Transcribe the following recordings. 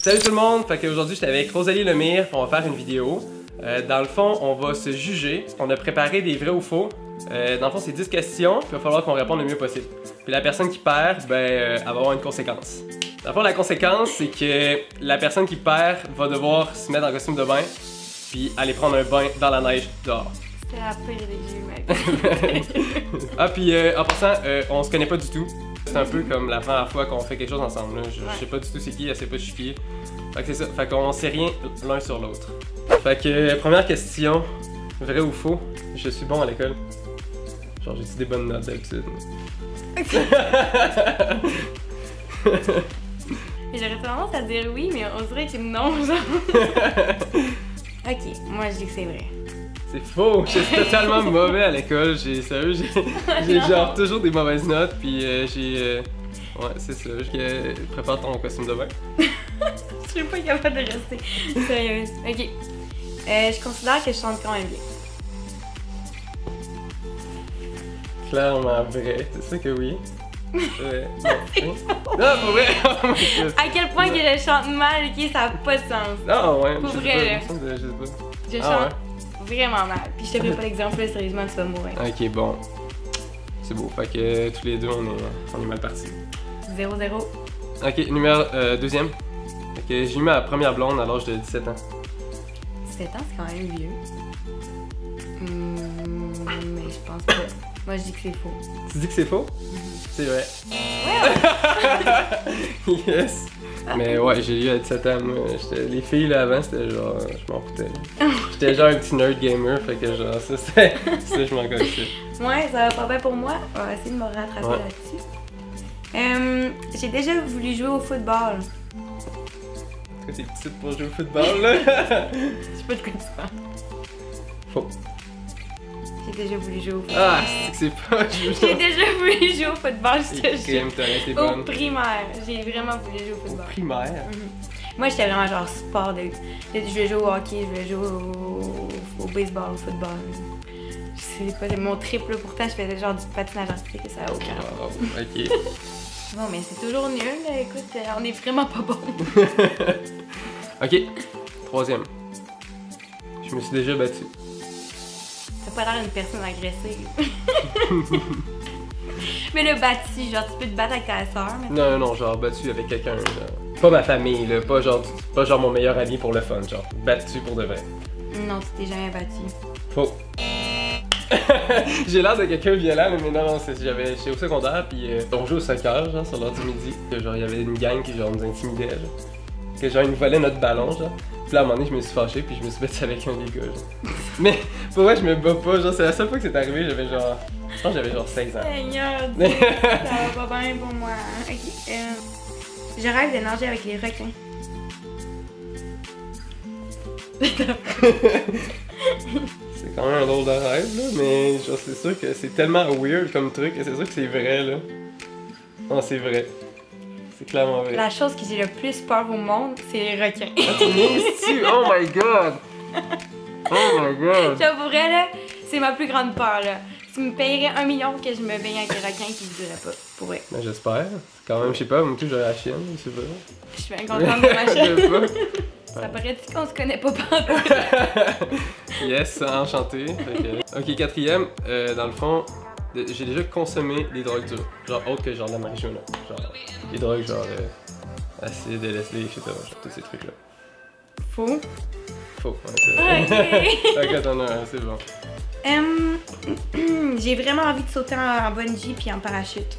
Salut tout le monde, fait qu'aujourd'hui j'étais avec Rosalie Lemire, on va faire une vidéo. Dans le fond, on va se juger. On a préparé des vrais ou faux. Dans le fond, c'est 10 questions, puis il va falloir qu'on réponde le mieux possible. Puis la personne qui perd, ben, elle va avoir une conséquence. Dans le fond, la conséquence, c'est que la personne qui perd va devoir se mettre en costume de bain, puis aller prendre un bain dans la neige dehors. C'était la pire des jeux, mec. Ah, puis en passant, on se connaît pas du tout. C'est un peu comme la première fois qu'on fait quelque chose ensemble. Là. Je sais pas du tout c'est qui, elle sait pas je suis qui. Fait que c'est ça, fait qu'on sait rien l'un sur l'autre. Fait que première question, vrai ou faux, je suis bon à l'école. Genre j'ai-tu des bonnes notes d'habitude? J'aurais tendance à dire oui, mais on dirait que non, genre. Ok, moi je dis que c'est vrai. C'est faux, je suis totalement mauvais à l'école, j'ai genre toujours des mauvaises notes, puis ouais, c'est ça, prépare ton costume de bain. Je suis pas capable de rester sérieuse. Ok. Je considère que je chante quand même bien. Clairement vrai, c'est ça que oui. Ouais. Non, pour vrai! À quel point que je chante mal, ok, ça a pas de sens. Non, ouais, pour je vrai, sais là. pas, je sais pas. Je chante vraiment mal. Puis je te fais pas l'exemple, là, sérieusement, tu vas mourir. Ok, bon. C'est beau, fait que tous les deux, on est mal partis. 0-0. Ok, numéro deuxième. Fait que j'ai eu ma première blonde à l'âge de 17 ans. 17 ans, c'est quand même vieux. Mais je pense pas. Moi, je dis que c'est faux. Tu dis que c'est faux? C'est vrai. Ouais! Yes! Mais ouais, j'ai eu à 17 ans, moi. Les filles là avant, c'était genre, je m'en foutais. J'étais genre un petit nerd gamer, fait que genre, ça, je m'en connaissais. Ouais, ça va pas bien pour moi. On va essayer de me rattraper là-dessus. J'ai déjà voulu jouer au football. Est-ce que t'es petite pour jouer au football, là? Je sais pas de quoi tu parles. Faux. J'ai déjà voulu jouer au football. Ah, c'est pas... J'ai déjà voulu jouer au football, je te jure. Au bonne. primaire, j'ai vraiment voulu jouer au football. Primaire? Moi, j'étais vraiment genre sport de... Je voulais jouer au hockey, je voulais jouer au baseball, au football. Je sais pas, c'est mon trip là. Pourtant, je faisais genre du patinage artistique et ça a aucun rapport. Oh, ok. Bon, mais c'est toujours nul, là. Écoute, on est vraiment pas bon. Ok, troisième. Je me suis déjà battu. T'as pas l'air d'une personne agressive. Mais le battu, genre, tu peux te battre avec ta soeur, mais... Non, genre battu avec quelqu'un, genre. Pas ma famille, là, pas genre mon meilleur ami pour le fun, genre. Battu pour de vrai. Non, tu t'es jamais battu. Faux. J'ai l'air de quelqu'un violent, mais non, j'étais au secondaire, puis on jouait au soccer, genre, sur l'heure du midi. Que, genre, il y avait une gang qui, genre, nous intimidait, genre. Que, genre, ils nous volaient notre ballon, genre. Puis là, à un moment donné, je me suis fâché, puis je me suis battu avec un des gars, genre. Mais, pour vrai, je me bats pas, genre, c'est la seule fois que c'est arrivé, j'avais genre... Je pense que j'avais genre 16 ans. Seigneur, Dieu, ça va pas bien pour moi. Ok, je rêve de nager avec les requins. C'est quand même un drôle de rêve, là, mais genre, c'est sûr que c'est tellement weird comme truc, que c'est sûr que c'est vrai, là. Non, c'est vrai. C'est clairement vrai. La chose que j'ai le plus peur au monde, c'est les requins. Ah, tu niaises-tu? Oh my god! Oh my god! Genre, pour vrai, là, c'est ma plus grande peur, là. Tu me payerais 1 million que je me baigne avec les requins qui ne diraient pas. Pour vrai. Ben, j'espère. Quand même, je sais pas, moi tout, j'aurais la chienne, je sais pas. Je suis bien contente de ma chaîne. Je sais pas. Ça paraît-tu qu'on se connaît pas pendant. Yes, enchanté. Ok, quatrième, dans le fond, j'ai déjà consommé des drogues dures. Genre autre que genre de la marijuana. Genre des drogues genre acide, LSD, etc. Genre tous ces trucs-là. Faux. Faux, ouais, c'est vrai. Ok. Ok, t'en as un, c'est bon. J'ai vraiment envie de sauter en bungee puis en parachute.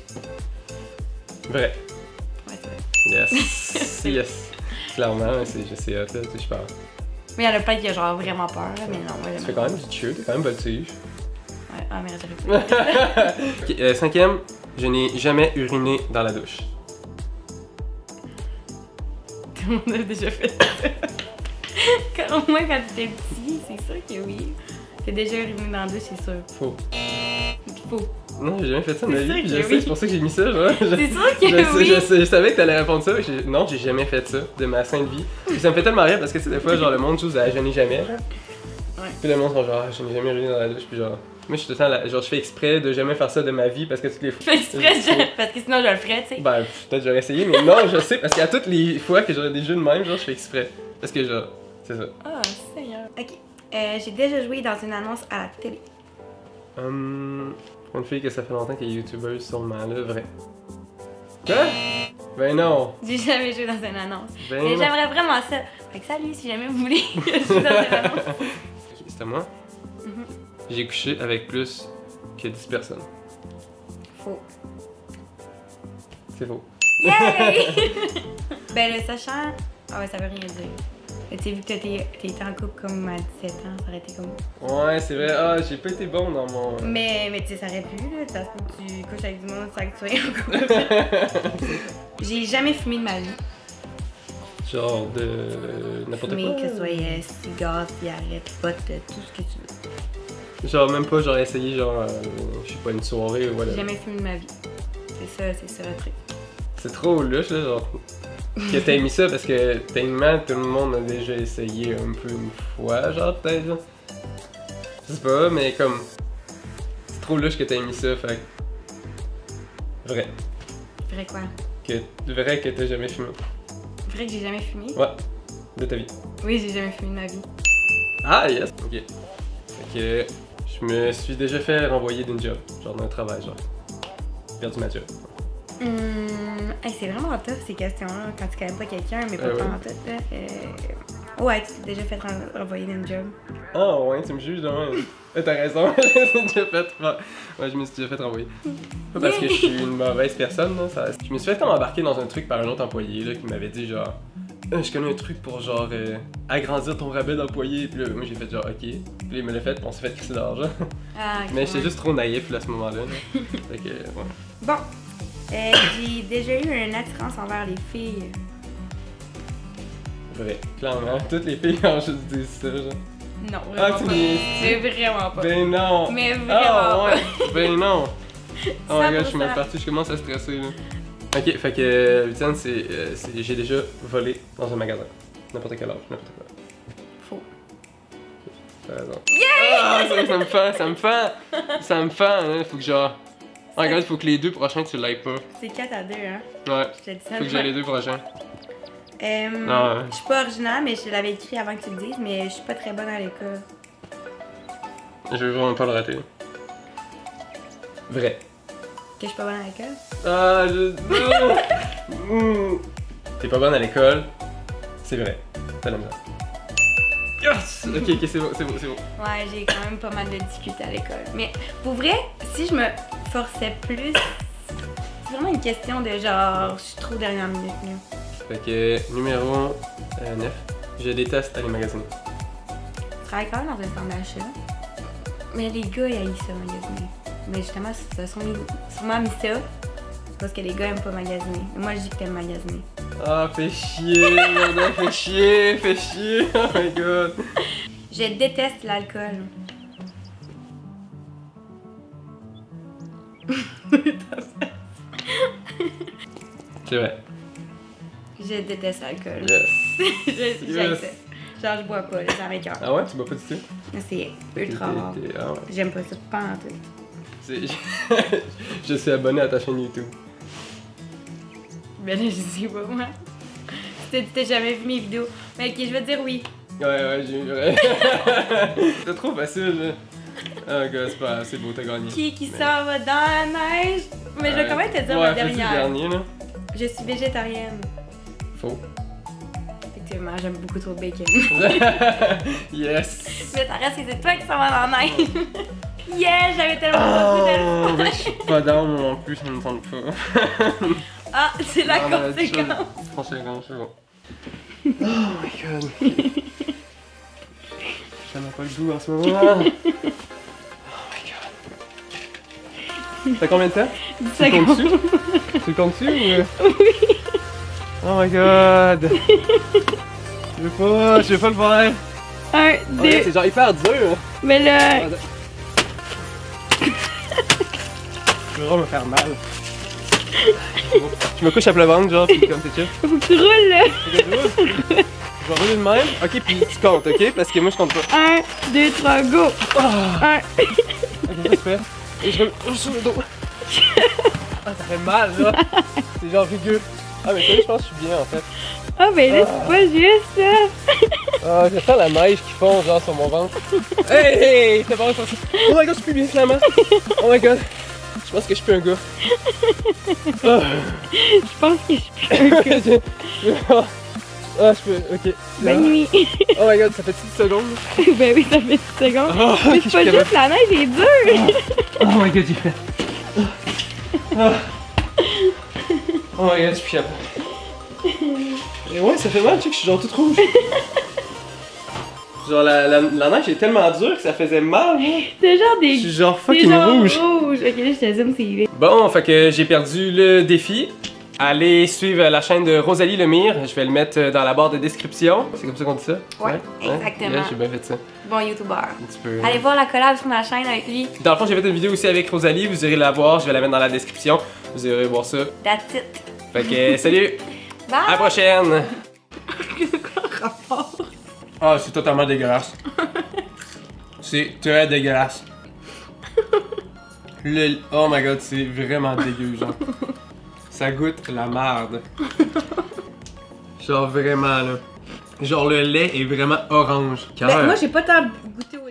Vrai. Ouais, c'est vrai. Yes. Yes. Clairement, je sais hot, là, tu sais, je parle. Mais il y en a plein qui ont genre vraiment peur, là, mais non, moi Tu fais quand même du cheer, t'es quand même voltige. Ouais, ah merde, j'arrive pas. Ok, cinquième, je n'ai jamais uriné dans la douche. Tout le monde a déjà fait ça. Au moins quand t'étais petit, c'est sûr que oui. T'as déjà uriné dans la douche, c'est sûr. Faux. Faux. Non, j'ai jamais fait ça de ma C'est vie, sûr puis que je sais, oui. c'est pour ça que j'ai mis ça, genre. C'est sûr que oui. Je savais que t'allais répondre ça, non, j'ai jamais fait ça de ma sainte vie. Puis ça me fait tellement rire parce que tu sais, des fois, genre, le monde chose à je n'ai jamais, genre. Ouais. Puis le monde sont genre, je n'ai jamais uriné dans la douche, puis genre, Moi, je suis tout le temps là, genre, je fais exprès de jamais faire ça de ma vie parce que toutes les fois. Je fais exprès, parce que sinon je le ferais, tu sais. Ben, peut-être j'aurais essayé, mais non, je sais, parce qu'à toutes les fois que j'aurais des jeux de même, genre, je fais exprès. Parce que, genre, c'est ça. Ah, Seigneur. Ok. J'ai déjà joué dans une annonce à la télé. Une fille que ça fait longtemps qu'elle est youtubeuse, sûrement, là, vrai. Quoi? Ben non! J'ai jamais joué dans une annonce. Ben Mais non! j'aimerais vraiment ça. Fait que salut, si jamais vous voulez que je joue dans une annonce. Ok, c'est à moi? Mhm. J'ai couché avec plus que 10 personnes. Faux. C'est faux. Yay! Ben le sachant, ah ouais, ça veut rien dire. Tu sais, vu que t'as été en couple comme à 17 ans, ça aurait été comme... Ouais, c'est vrai. Ah, j'ai pas été bon dans mon... Mais tu sais, ça aurait pu, là. Ça se peut que tu couches avec du monde sans que tu sois en couple. J'ai jamais fumé de ma vie. Genre de... n'importe Fumé, quoi. que ce soit cigare, cigarette, pote, tout ce que tu veux. Genre même pas genre essayé genre, je sais pas, une soirée ou J'ai whatever. jamais fumé de ma vie. C'est ça le truc. C'est trop louche là, genre... que t'aies mis ça parce que techniquement tout le monde a déjà essayé un peu une fois, genre peut-être là. Je sais pas, mais comme... C'est trop louche que t'aies mis ça, fait que... Vrai. Vrai quoi? Vrai que t'as jamais fumé. Vrai que j'ai jamais fumé? Ouais. De ta vie. Oui, j'ai jamais fumé de ma vie. Ah yes! Ok. Fait que je me suis déjà fait renvoyer d'une job, genre d'un travail, genre. Perdu ma job. Hey, c'est vraiment tough ces questions-là quand tu connais pas quelqu'un, mais pas ouais. en tout. Ouais, tu t'es déjà fait renvoyer d'une job. Ah ouais, tu me juges, non? T'as raison, je me suis déjà fait... Ouais, je me suis déjà fait renvoyer. Pas parce que je suis une mauvaise personne, là. Je me suis fait comme embarquer dans un truc par un autre employé, là, qui m'avait dit genre... je connais un truc pour genre agrandir ton rabais d'employé. Puis là, moi j'ai fait genre ok. Puis là, il me l'a fait, puis on s'est fait crisser d'argent. Ah, Mais j'étais juste trop naïf là, à ce moment-là. Là. Fait que, ouais. Bon, j'ai déjà eu une attirance envers les filles. Vrai, clairement. Toutes les filles ont juste dit ça, genre. Non, Ah, vraiment tu pas. niaises. Mais vraiment pas. Ben non! Mais vraiment Ah pas. ouais! Ben non! Oh my god, je suis 100%. mal parti, je commence à stresser là. Ok, fait que Luciane, j'ai déjà volé dans un magasin. N'importe quel âge, n'importe quoi. Faux. T'as raison. Ah, ça me fend! Ça me fend, hein. Faut que genre. Oh my god, faut que les deux prochains tu l'ailles pas. C'est 4 à 2, hein. Ouais. Je te dis ça. Faut que j'aille les deux prochains. Je suis pas originale, mais je te l'avais écrit avant que tu le dises, mais je suis pas très bonne à l'école. Je veux vraiment pas le rater. Vrai. Que je suis pas bonne à l'école? Ah, T'es pas bonne à l'école, c'est vrai. T'as la misère. Yes! Ok, c'est bon, c'est bon, c'est bon. Ouais, j'ai quand même pas mal de difficultés à l'école. Mais pour vrai, si je me forçais plus, c'est vraiment une question de genre, je suis trop dernière minute là. Fait que numéro 9, je déteste aller magasiner. Je travaille quand même dans un centre d'achat. Mais les gars, ils haïssent ça, magasiner. Mais justement, ils sont sûrement mis ça parce que les gars aiment pas magasiner. Mais moi, je dis que t'aimes magasiner. Ah, fais chier, Jordan, fais chier, fais chier. Oh my god. Je déteste l'alcool. C'est vrai. Je déteste l'alcool. Yes. J'aime ça. Genre, je bois pas, là, ça m'écoeure. Ah ouais, tu bois pas du tout? C'est ultra rare. Ah ouais. J'aime pas ça, pas en tout. Je suis abonné à ta chaîne YouTube. Ben là, je sais pas, moi. T'as jamais vu mes vidéos. Mais ok, je vais te dire oui. Ouais, j'ai eu. Ouais. C'est trop facile, là. Oh god, c'est pas assez beau, t'as gagné. Qui s'en va dans la neige? Mais je vais quand même te dire ma fais-tu le dernière. dernier, là. Je suis végétarienne. Faux. Effectivement, j'aime beaucoup trop le bacon. Yes! Mais ça reste que c'est toi qui s'en va dans la neige. Yeah, j'avais tellement pas goût de le Oh, ben, je suis pas down, moi non plus, ça me tente pas. Ah, c'est la Non, mais conséquence. Conséquence, c'est bon. Oh my god. Ça n'a pas le goût en ce moment. Oh my god. T'as combien de temps? 10 Tu le comptes-tu? secondes. Tu le comptes-tu ou... Oui. Oh my god. Je vais pas le faire. 1, 2. C'est genre hyper dur. Hein. Mais là. Je vais vraiment me faire mal. Je me couche à plat ventre, genre, pis comme c'est chill. Faut que tu roules là. Je vais rouler de même. Ok, puis tu comptes, ok? Parce que moi je compte pas. 1, 2, 3, go. 1. Ok, ça se fait. Et je remets sur le dos. Ah, ça fait mal, là. C'est genre rugueux. Ah, mais ça, je pense que je suis bien, en fait. Ah, ben là, c'est pas juste ça. Ah, je sens la neige qui fond, genre, sur mon ventre. Hey, hey, c'est bon, ça. Oh my god, je suis plus bien, finalement. Oh my god. Je pense que je suis plus un gars. Ah. Je pense que je suis plus un gars. Ah, je peux, ok. Bonne nuit. Oh my god, ça fait 10 secondes. Ben oui, ça fait 10 secondes. Oh, Mais c'est pas juste la neige est dure. Oh my god, j'ai fait. Oh my god, je suis capable. Et ouais, ça fait mal, tu sais que je suis genre toute rouge. Genre la neige est tellement dure que ça faisait mal, moi. C'est genre des. Je suis genre C'est fucking genre rouge. rouge. Ok, là, je te zoome, c'est vrai. Bon, fait que j'ai perdu le défi. Allez suivre la chaîne de Rosalie Lemire. Je vais le mettre dans la barre de description. C'est comme ça qu'on dit ça? Ouais, exactement. Yeah, j'ai bien fait ça. Bon youtubeur. Un petit peu. Allez voir la collab sur ma chaîne avec lui. Dans le fond, j'ai fait une vidéo aussi avec Rosalie. Vous irez la voir. Je vais la mettre dans la description. Vous irez voir ça. That's it. Fait que salut! Bye! À la prochaine! C'est quoi le rapport? Ah, c'est totalement dégueulasse. C'est très dégueulasse. Oh my god, c'est vraiment dégueu, genre. Ça goûte la merde. Genre vraiment, là. Genre le lait est vraiment orange. Ben, moi, j'ai pas tant goûté au